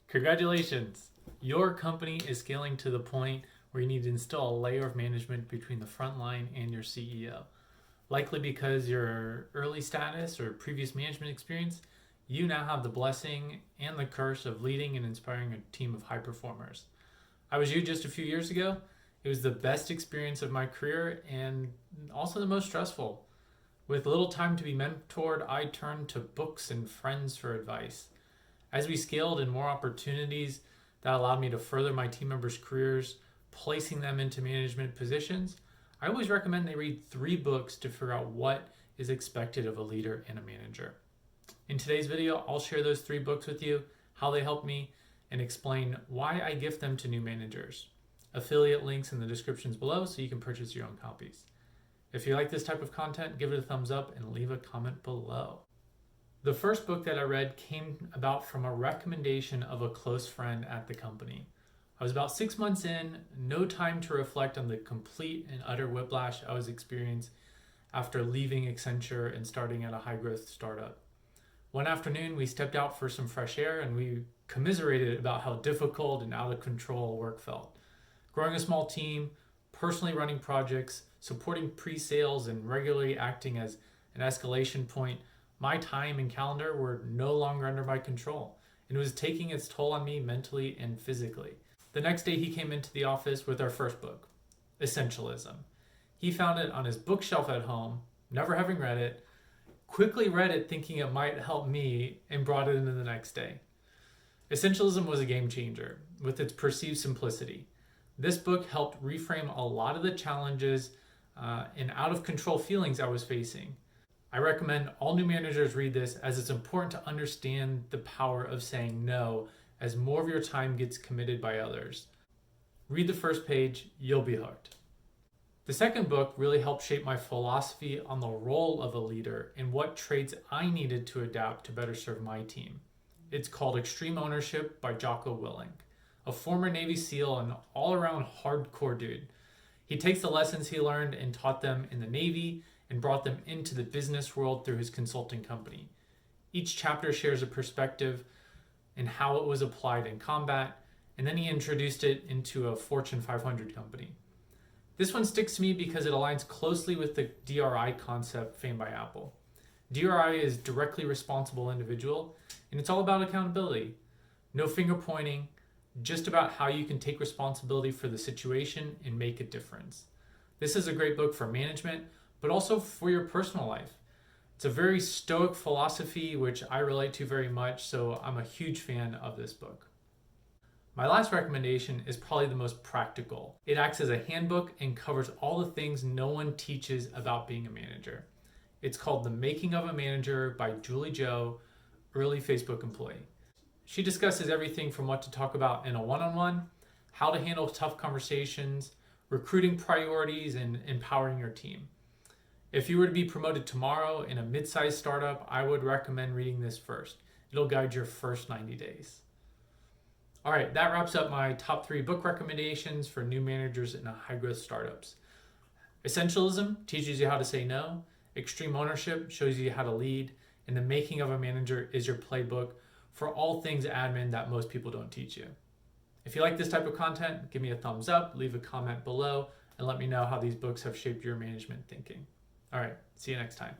Congratulations! Your company is scaling to the point where you need to install a layer of management between the front line and your CEO. Likely because your early status or previous management experience, you now have the blessing and the curse of leading and inspiring a team of high performers. I was you just a few years ago. It was the best experience of my career and also the most stressful. With little time to be mentored, I turned to books and friends for advice. As we scaled and more opportunities that allowed me to further my team members' careers, placing them into management positions, I always recommend they read 3 books to figure out what is expected of a leader and a manager. In today's video, I'll share those 3 books with you, how they helped me, and explain why I gift them to new managers. Affiliate links in the descriptions below so you can purchase your own copies. If you like this type of content, give it a thumbs up and leave a comment below. The first book that I read came about from a recommendation of a close friend at the company. I was about 6 months in, no time to reflect on the complete and utter whiplash I was experiencing after leaving Accenture and starting at a high-growth startup. One afternoon, we stepped out for some fresh air and we commiserated about how difficult and out of control work felt. Growing a small team, personally running projects, supporting pre-sales, and regularly acting as an escalation point, my time and calendar were no longer under my control, and it was taking its toll on me mentally and physically. The next day he came into the office with our first book, Essentialism. He found it on his bookshelf at home, never having read it, quickly read it thinking it might help me, and brought it in the next day. Essentialism was a game changer with its perceived simplicity. This book helped reframe a lot of the challenges and out of control feelings I was facing. I recommend all new managers read this as it's important to understand the power of saying no as more of your time gets committed by others. Read the first page, you'll be hooked. The second book really helped shape my philosophy on the role of a leader and what traits I needed to adapt to better serve my team. It's called Extreme Ownership by Jocko Willink, a former Navy SEAL and all-around hardcore dude. He takes the lessons he learned and taught them in the Navy and brought them into the business world through his consulting company. Each chapter shares a perspective and how it was applied in combat, and then he introduced it into a Fortune 500 company. This one sticks to me because it aligns closely with the DRI concept famed by Apple. DRI is directly responsible individual, and it's all about accountability. No finger pointing, just about how you can take responsibility for the situation and make a difference. This is a great book for management, but also for your personal life. It's a very stoic philosophy, which I relate to very much, so I'm a huge fan of this book. My last recommendation is probably the most practical. It acts as a handbook and covers all the things no one teaches about being a manager. It's called The Making of a Manager by Julie Joe, early Facebook employee. She discusses everything from what to talk about in a one-on-one, how to handle tough conversations, recruiting priorities, and empowering your team. If you were to be promoted tomorrow in a mid-sized startup, I would recommend reading this first. It'll guide your first 90 days. All right, that wraps up my top 3 book recommendations for new managers in high-growth startups. Essentialism teaches you how to say no. Extreme Ownership shows you how to lead. And The Making of a Manager is your playbook for all things admin that most people don't teach you. If you like this type of content, give me a thumbs up, leave a comment below, and let me know how these books have shaped your management thinking. All right, see you next time.